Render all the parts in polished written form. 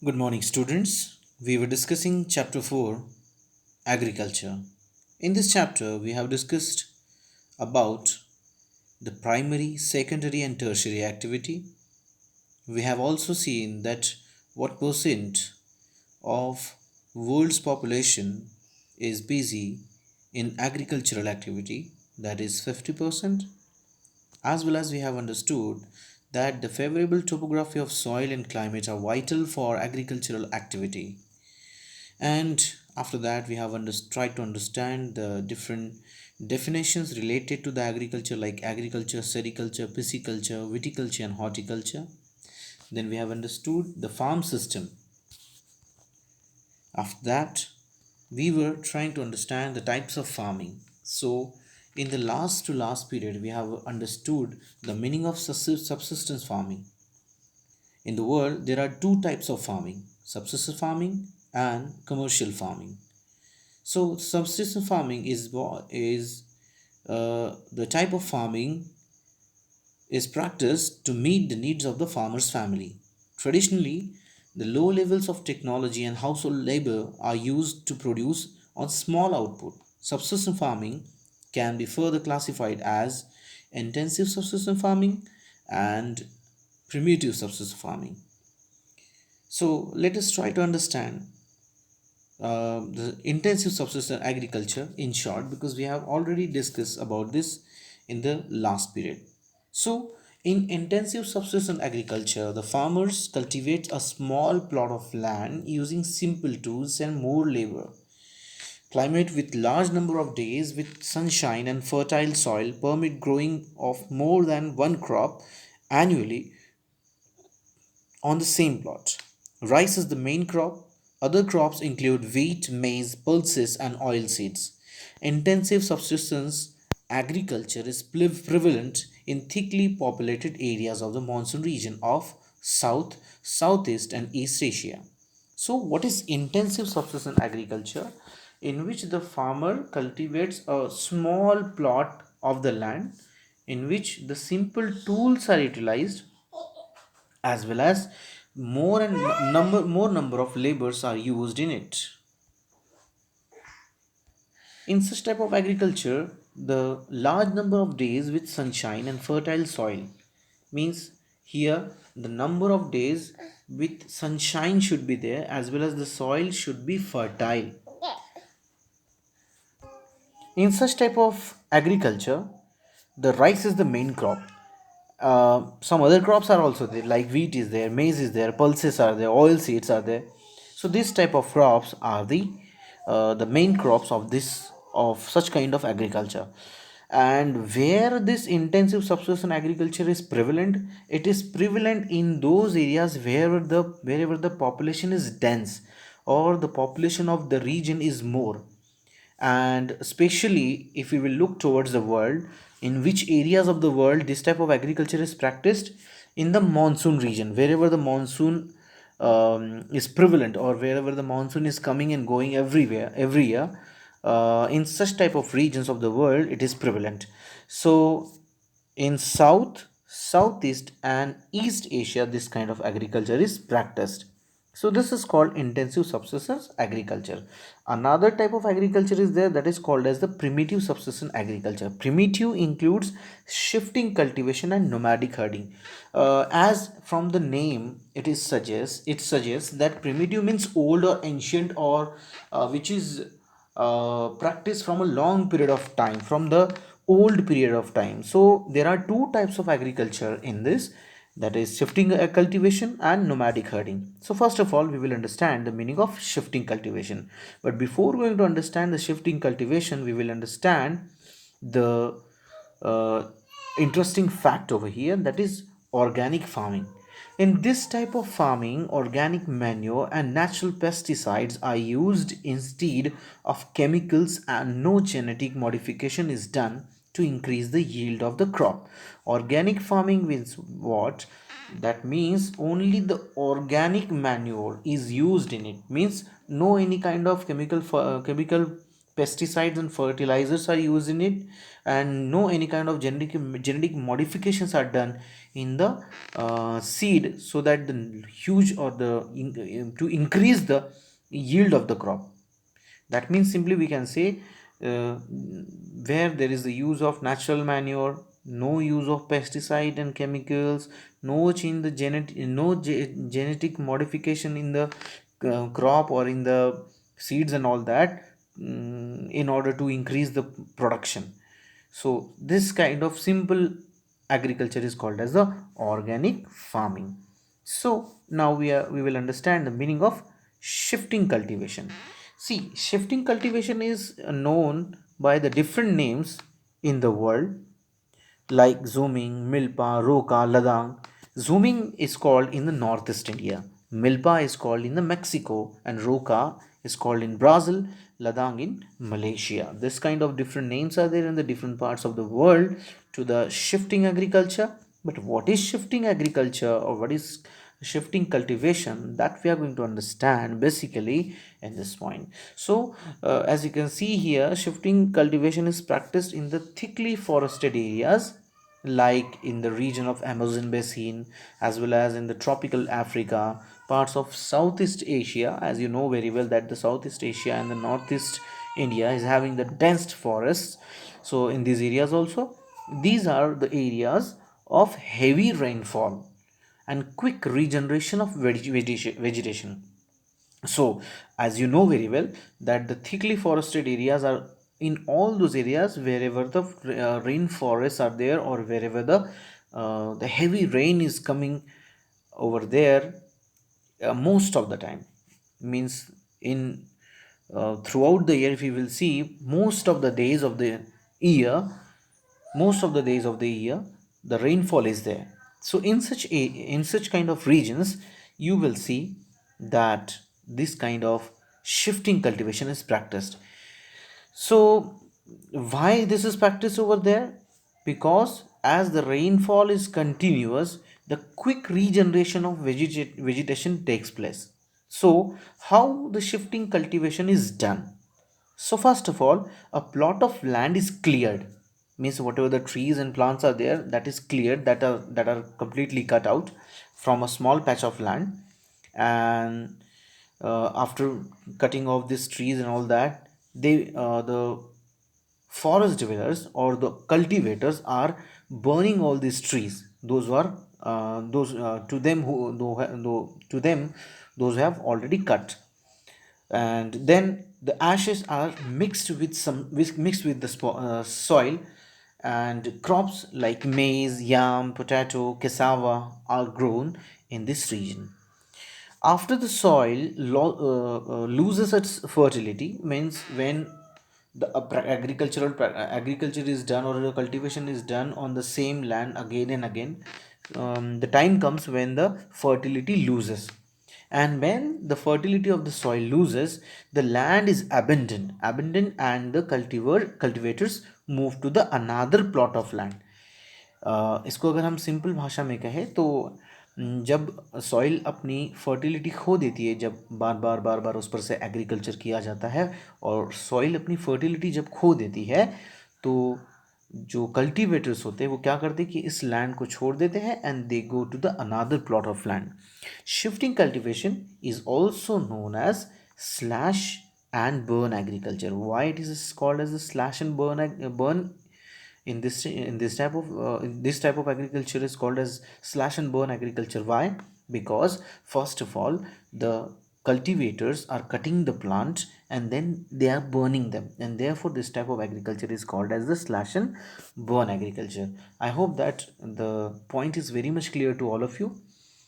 Good morning, students. We were discussing chapter 4, agriculture. In this chapter, we have discussed about the primary, secondary, and tertiary activity. We have also seen that what percent of world's population is busy in agricultural activity, that is 50%, as well as we have understood that the favorable topography of soil and climate are vital for agricultural activity. And after that, we have tried to understand the different definitions related to the agriculture, like agriculture, sericulture, pisciculture, viticulture, and horticulture. Then we have understood the farm system. After that, we were trying to understand the types of farming. So in the last to last period, we have understood the meaning of subsistence farming. In the world, there are two types of farming: subsistence farming and commercial farming. So subsistence farming is the type of farming is practiced to meet the needs of the farmer's family. Traditionally, the low levels of technology and household labor are used to produce on small output. Subsistence farming can be further classified as intensive subsistence farming and primitive subsistence farming. So let us try to understand the intensive subsistence agriculture in short, because we have already discussed about this in the last period. So in intensive subsistence agriculture, the farmers cultivate a small plot of land using simple tools and more labor. Climate with large number of days with sunshine and fertile soil permit growing of more than one crop annually on the same plot. Rice is the main crop. Other crops include wheat, maize, pulses, and oilseeds. Intensive subsistence agriculture is prevalent in thickly populated areas of the monsoon region of South, Southeast, and East Asia. So, what is intensive subsistence agriculture? In which the farmer cultivates a small plot of the land in which the simple tools are utilized, as well as more number of labors are used in it. In such type of agriculture, the large number of days with sunshine and fertile soil means here the number of days with sunshine should be there, as well as the soil should be fertile. In such type of agriculture, the rice is the main crop. Some other crops are also there, like wheat is there, maize is there, pulses are there, oil seeds are there. So this type of crops are the main crops of this of such kind of agriculture. And where this intensive subsistence agriculture is prevalent, it is prevalent in those areas wherever the population is dense, or the population of the region is more. And especially if we will look towards the world, in which areas of the world this type of agriculture is practiced, in the monsoon region, wherever the monsoon is prevalent, or wherever the monsoon is coming and going everywhere every year, in such type of regions of the world it is prevalent. So in South, Southeast, and East Asia, this kind of agriculture is practiced. So this is called intensive subsistence agriculture. Another type of agriculture is there, that is called as the primitive subsistence agriculture. Primitive includes shifting cultivation and nomadic herding. As from the name it suggests that primitive means old or ancient, or which is practiced from a long period of time, from the old period of time. So there are two types of agriculture in this, that is shifting cultivation and nomadic herding. So first of all, we will understand the meaning of shifting cultivation. But before going to understand the shifting cultivation, we will understand the uh, interesting fact over here, that is organic farming. In this type of farming, organic manure and natural pesticides are used instead of chemicals, and no genetic modification is done to increase the yield of the crop. Organic farming means what? That means only the organic manure is used in it, means no any kind of chemical pesticides and fertilizers are used in it, and no any kind of genetic modifications are done in the seed, so that the huge or the to increase the yield of the crop. That means simply we can say, uh, where there is the use of natural manure, no use of pesticide and chemicals, no change the genetic modification in the crop or in the seeds and all that, in order to increase the production. So this kind of simple agriculture is called as the organic farming. So now we will understand the meaning of shifting cultivation. See, shifting cultivation is known by the different names in the world, like zooming, milpa, roka, ladang. Zooming is called in the northeast India, milpa is called in the Mexico, and roka is called in Brazil, ladang in Malaysia. This kind of different names are there in the different parts of the world to the shifting agriculture. But what is shifting agriculture, or what is shifting cultivation, that we are going to understand basically in this point. So as you can see here, shifting cultivation is practiced in the thickly forested areas, like in the region of Amazon basin, as well as in the tropical Africa, parts of Southeast Asia. As you know very well that the Southeast Asia and the Northeast India is having the dense forests. So in these areas also, these are the areas of heavy rainfall and quick regeneration of vegetation. So as you know very well that the thickly forested areas are in all those areas wherever the rainforests are there, or wherever the heavy rain is coming over there, most of the time, means in throughout the year, if you will see, most of the days of the year the rainfall is there. So in such kind of regions, you will see that this kind of shifting cultivation is practiced. So why this is practiced over there? Because as the rainfall is continuous, the quick regeneration of vegetation takes place. So how the shifting cultivation is done? So first of all, a plot of land is cleared. Means whatever the trees and plants are there, that is cleared, that are completely cut out from a small patch of land. And after cutting off these trees and all that, the forest dwellers or the cultivators are burning all these trees. Those are those to them to them those who have already cut, and then the ashes are mixed with the soil, and crops like maize, yam, potato, cassava are grown in this region. After the soil loses its fertility, means when the agriculture is done, or the cultivation is done on the same land again and again, the time comes when the fertility loses. And when the fertility of the soil loses, the land is abandoned, and the cultivators move to the another plot of land. इसको अगर हम simple भाषा में कहें तो, जब soil अपनी fertility खो देती है, जब बार बार उस पर से एग्रीकल्चर किया जाता है, और सॉइल अपनी फर्टिलिटी जब खो देती है, तो जो कल्टीवेटर्स होते हैं वो क्या करते हैं कि इस लैंड को छोड़ देते हैं, and they go to the another plot of land. Shifting cultivation is also known as slash and burn agriculture. Why it is called as the slash and burn this type of agriculture is called as slash and burn agriculture. Why? Because first of all, the cultivators are cutting the plants and then they are burning them, and therefore this type of agriculture is called as the slash and burn agriculture. I hope that the point is very much clear to all of you.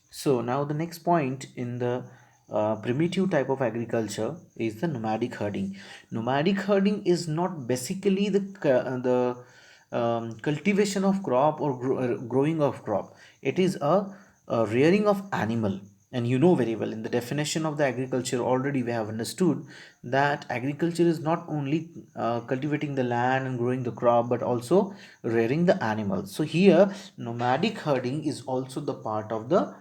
So now the next point in the primitive type of agriculture is the nomadic herding. Nomadic herding is not basically the cultivation of crop or growing of crop. It is a rearing of animal. And you know very well in the definition of the agriculture already we have understood that agriculture is not only cultivating the land and growing the crop, but also rearing the animals. So here nomadic herding is also the part of the,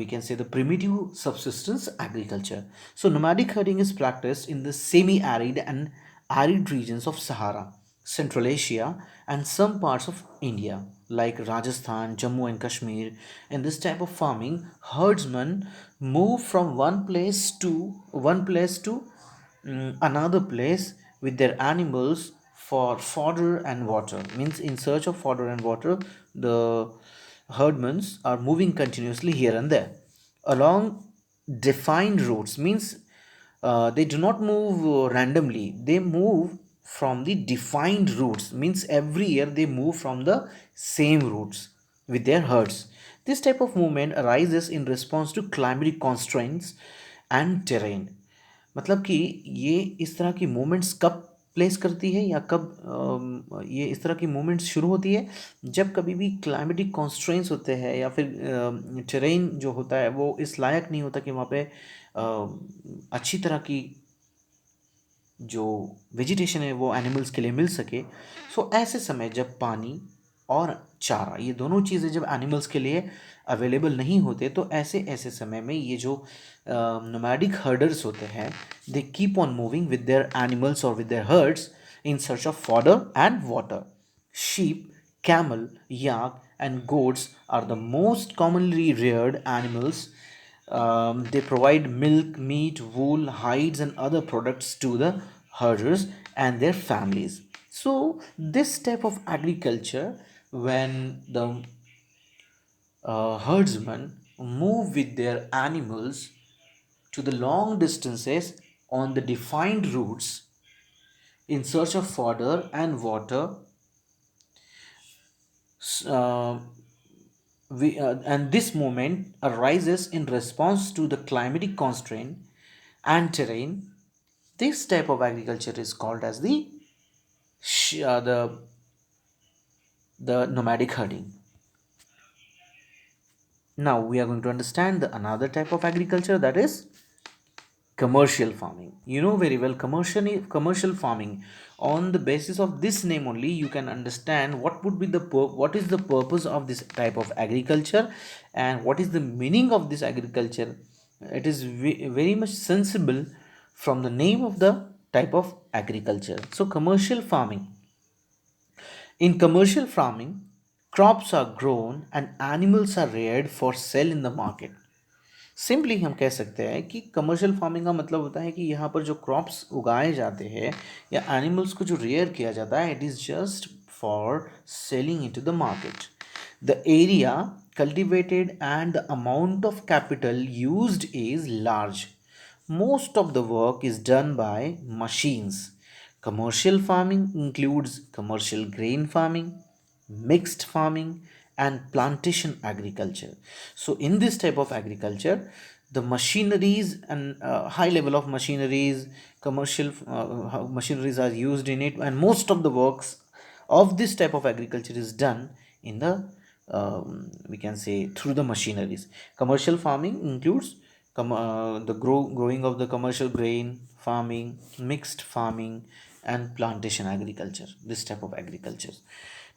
we can say, the primitive subsistence agriculture. So nomadic herding is practiced in the semi-arid and arid regions of Sahara, Central Asia, and some parts of India, like Rajasthan, Jammu and Kashmir. In this type of farming, herdsmen move from one place to another place with their animals for fodder and water. Means in search of fodder and water, the herdmen are moving continuously here and there along defined routes. Means they do not move randomly, they move from the defined routes. Means every year they move from the same routes with their herds. This type of movement arises in response to climatic constraints and terrain. मतलब कि ये इस तरह की movements कब place करती है या कब ये इस तरह की मूवमेंट्स शुरू होती है, जब कभी भी क्लाइमेटिक कॉन्स्ट्रेंट्स होते हैं या फिर टेरेन जो होता है वो इस लायक नहीं होता कि वहाँ पे अच्छी तरह की जो वेजिटेशन है वो एनिमल्स के लिए मिल सके। सो ऐसे समय जब पानी और चारा ये दोनों चीज़ें जब एनिमल्स के लिए अवेलेबल नहीं होते, तो ऐसे ऐसे समय में ये जो नोमैडिक हर्डर्स होते हैं, they keep on moving with their animals और with their herds in search of fodder and water. Sheep, camel, yak, and goats are the most commonly reared animals. They provide milk, meat, wool, hides, and other products to the herders and their families. So, this type of agriculture, when the herdsmen move with their animals to the long distances on the defined routes in search of fodder and water, uh, and this movement arises in response to the climatic constraint and terrain. This type of agriculture is called as sh- uh, the the nomadic herding. Now we are going to understand the another type of agriculture, that is commercial farming. You know very well commercial farming. On the basis of this name only you can understand what would be what is the purpose of this type of agriculture and what is the meaning of this agriculture. It is very much sensible from the name of the type of agriculture. So commercial farming, in commercial farming, crops are grown and animals are reared for sale in the market. Simply हम कह सकते हैं कि commercial farming का मतलब होता है कि यहाँ पर जो क्रॉप्स उगाए जाते हैं या एनिमल्स को जो रेयर किया जाता है, it is just for selling into the market. The area cultivated and the amount of capital used is large. Most of the work is done by machines. Commercial farming includes commercial grain farming, mixed farming, and plantation agriculture. So, in this type of agriculture, the machineries and high level of machineries, commercial machineries are used in it, and most of the works of this type of agriculture is done in the we can say through the machineries. Commercial farming includes the growing of the commercial grain farming, mixed farming, and plantation agriculture. This type of agriculture.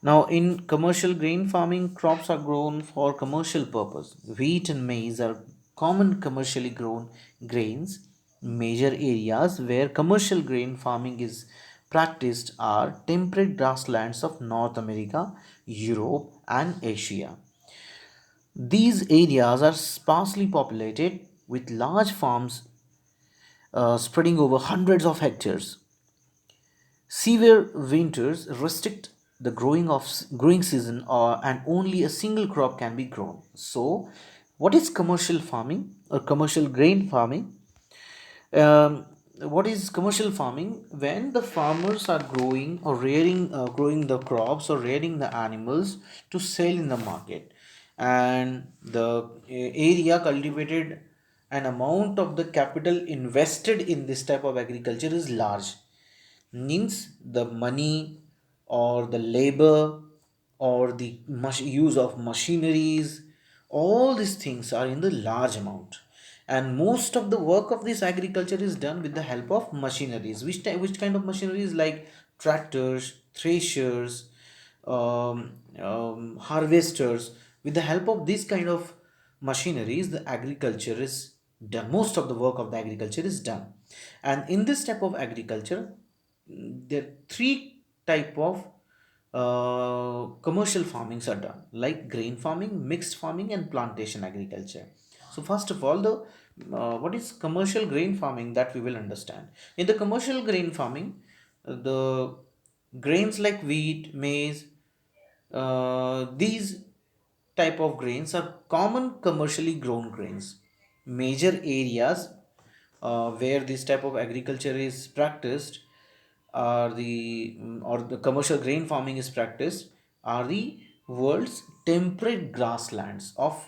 Now, in commercial grain farming, crops are grown for commercial purpose. Wheat and maize are common commercially grown grains. Major areas where commercial grain farming is practiced are temperate grasslands of North America, Europe, and Asia. These areas are sparsely populated with large farms spreading over hundreds of hectares. Severe winters restrict the growing season, and only a single crop can be grown. So, what is commercial farming or commercial grain farming? What is commercial farming? When the farmers are growing or growing the crops or rearing the animals to sell in the market, and the area cultivated, an amount of the capital invested in this type of agriculture is large. Means the money or the labor or the use of machineries, all these things are in the large amount, and most of the work of this agriculture is done with the help of machineries. Which kind of machineries? Like tractors, threshers, harvesters. With the help of this kind of machineries, the agriculture is done. Most of the work of the agriculture is done, and in this type of agriculture, there are three type of commercial farmings are done, like grain farming, mixed farming, and plantation agriculture. So first of all, the what is commercial grain farming, that we will understand. In the commercial grain farming, the grains like wheat, maize, these type of grains are common commercially grown grains. Major areas where this type of agriculture is practiced are or the commercial grain farming is practiced are the world's temperate grassland of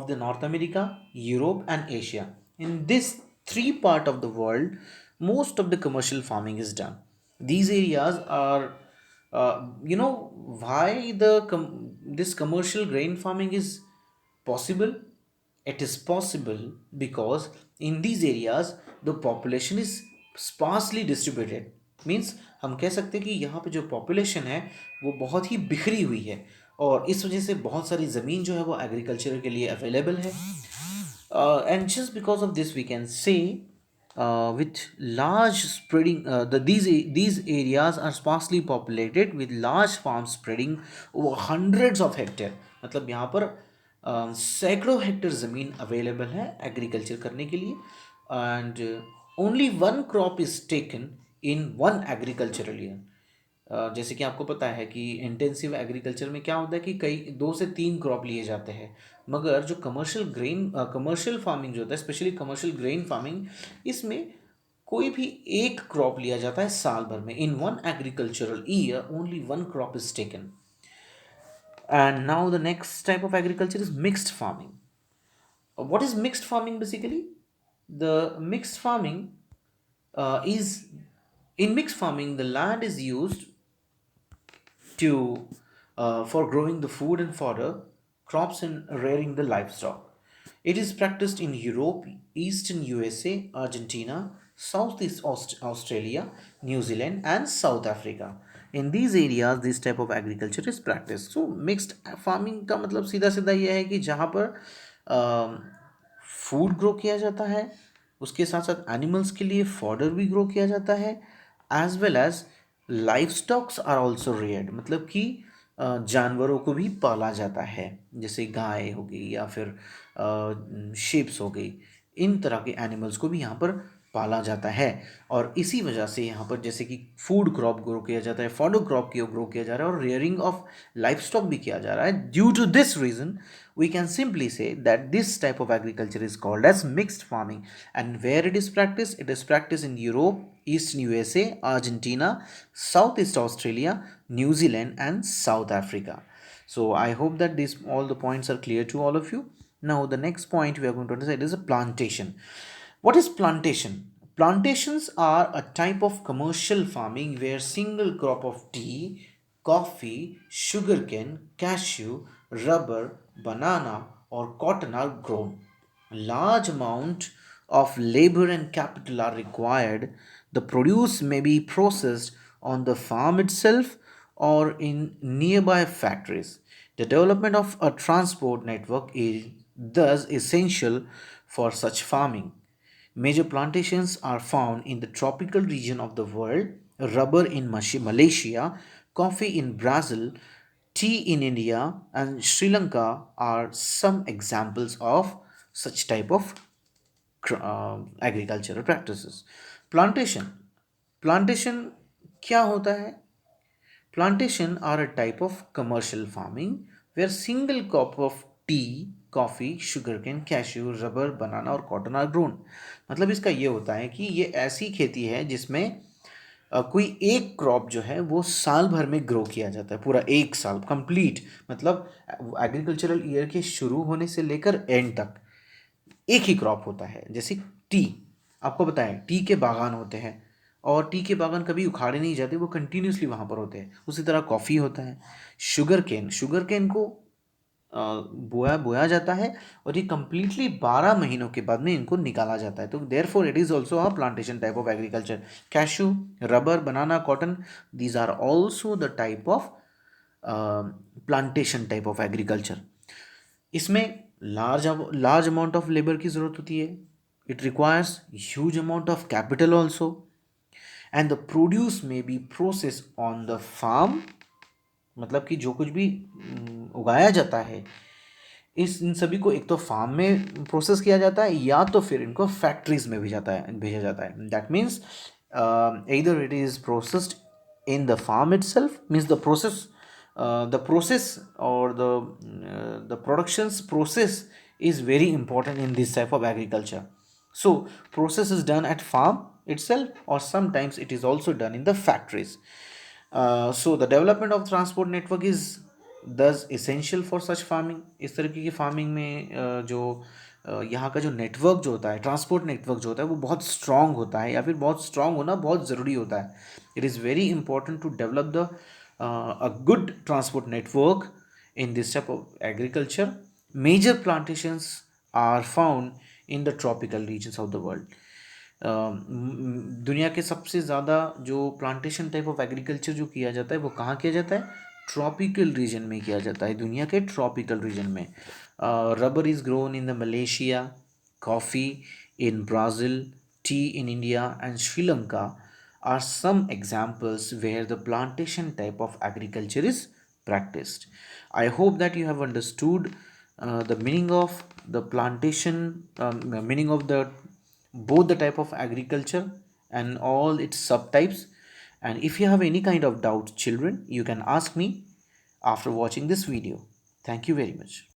the North America, Europe, and Asia. In this three part of the world, most of the commercial farming is done. These areas are, why this commercial grain farming is possible? It is possible because in these areas the population is sparsely distributed. Means हम कह सकते हैं कि यहाँ पे जो population है वो बहुत ही बिखरी हुई है, और इस वजह से बहुत सारी ज़मीन जो है वो एग्रीकल्चर के लिए अवेलेबल है. And just because of this we can say, with large spreading these areas are sparsely populated with large farms spreading over hundreds of hectares. मतलब यहाँ पर सैकड़ों हेक्टेयर ज़मीन अवेलेबल है एग्रीकल्चर करने के लिए, and only one crop is taken in one agricultural year. जैसे कि आपको पता है कि इंटेंसिव एग्रीकल्चर में क्या होता है कि कई 2 से 3 क्रॉप लिए जाते हैं, मगर जो कमर्शियल फार्मिंग जो होता है, स्पेशली कमर्शियल ग्रेन फार्मिंग, इसमें कोई भी एक क्रॉप लिया जाता है साल भर में. In one agricultural year only one crop is taken. And now the next type of agriculture is mixed farming. What is mixed farming basically? The mixed farming is in mixed farming the land is used to for growing the food and fodder crops and rearing the livestock. It is practiced in Europe, Eastern USA, Argentina, Southeast Australia, New Zealand, and South Africa. In these areas, this type of agriculture is practiced. So, mixed farming का मतलब सीधा सीधा यह है कि जहाँ पर food grow किया जाता है, उसके साथ साथ एनिमल्स के लिए फॉडर भी ग्रो किया जाता है, as well as life stocks are also reared. मतलब कि जानवरों को भी पाला जाता है, जैसे गाय हो गई या फिर शिप्स हो गई. इन तरह के एनिमल्स को भी यहाँ पर पाला जाता है, और इसी वजह से यहाँ पर जैसे कि फूड क्रॉप ग्रो किया जाता है, फॉडर क्रॉप की ग्रो किया जा रहा है, और रेयरिंग ऑफ लाइफ स्टॉक भी किया जा रहा है. Due to this reason we can simply say that this type of agriculture is called as mixed farming. And where it is practiced in Europe, Eastern USA, Argentina, Southeast Australia, New Zealand, and South Africa. So I hope that these all the points are clear to all of you. Now the next point we are going to understand is a plantation. What is plantation? Plantations are a type of commercial farming where single crop of tea, coffee, sugarcane, cashew, rubber, banana, or cotton are grown. Large amount of labor and capital are required. The produce may be processed on the farm itself or in nearby factories. The development of a transport network is thus essential for such farming. Major plantations are found in the tropical region of the world: rubber in Malaysia, coffee in Brazil, tea in India, and Sri Lanka are some examples of such type of agricultural practices. Plantation. Plantation क्या होता है? Plantation are a type of commercial farming where single crop of tea, coffee, sugarcane, cashew, rubber, banana और cotton are grown. मतलब इसका ये होता है कि ये ऐसी खेती है जिसमें कोई एक क्रॉप जो है वो साल भर में ग्रो किया जाता है, पूरा एक साल कंप्लीट. मतलब एग्रीकल्चरल ईयर के शुरू होने से लेकर एंड तक एक ही क्रॉप होता है. जैसे टी, आपको पता है टी के बागान होते हैं, और टी के बागान कभी उखाड़े नहीं जाते, वो कंटिन्यूसली वहाँ पर होते हैं. उसी तरह कॉफ़ी होता है. शुगर केन को बोया बोया जाता है, और ये कंप्लीटली 12 महीनों के बाद में इनको निकाला जाता है. तो therefore it is also a plantation type of agriculture. Cashew, rubber, banana, cotton, these are also the type of plantation type of agriculture. इसमें लार्ज अमाउंट ऑफ लेबर की ज़रूरत होती है. It requires huge amount of capital also. and the produce may be processed on the farm. मतलब कि जो कुछ भी उगाया जाता है, इस इन सभी को एक तो फार्म में प्रोसेस किया जाता है, या तो फिर इनको फैक्ट्रीज में भेजा जाता है. That means either it is processed in the farm itself, means the process or the productions process is very important in this type of agriculture. So process is done at farm itself, or sometimes it is also done in the factories. So the development of transport network is thus essential for such farming. इस तरीके की farming में जो यहाँ का जो network जो होता है, ट्रांसपोर्ट नेटवर्क जो होता है, वो बहुत स्ट्रांग होता है, या फिर बहुत स्ट्रांग होना बहुत ज़रूरी होता है. It is very important to develop the a good transport network in this type of agriculture. Major plantations are found in the tropical regions of the world. दुनिया के सबसे ज़्यादा जो प्लांटेशन टाइप ऑफ एग्रीकल्चर जो किया जाता है, वो कहाँ किया जाता है? ट्रॉपिकल रीजन में किया जाता है, दुनिया के ट्रॉपिकल रीजन में. Rubber is grown in the Malaysia, coffee in Brazil, tea in India, and Sri Lanka are some examples where the plantation type of agriculture is practiced. I hope that you have understood the meaning of the plantation, meaning of the both the type of agriculture and all its subtypes. And if you have any kind of doubt, children, you can ask me after watching this video. Thank you very much.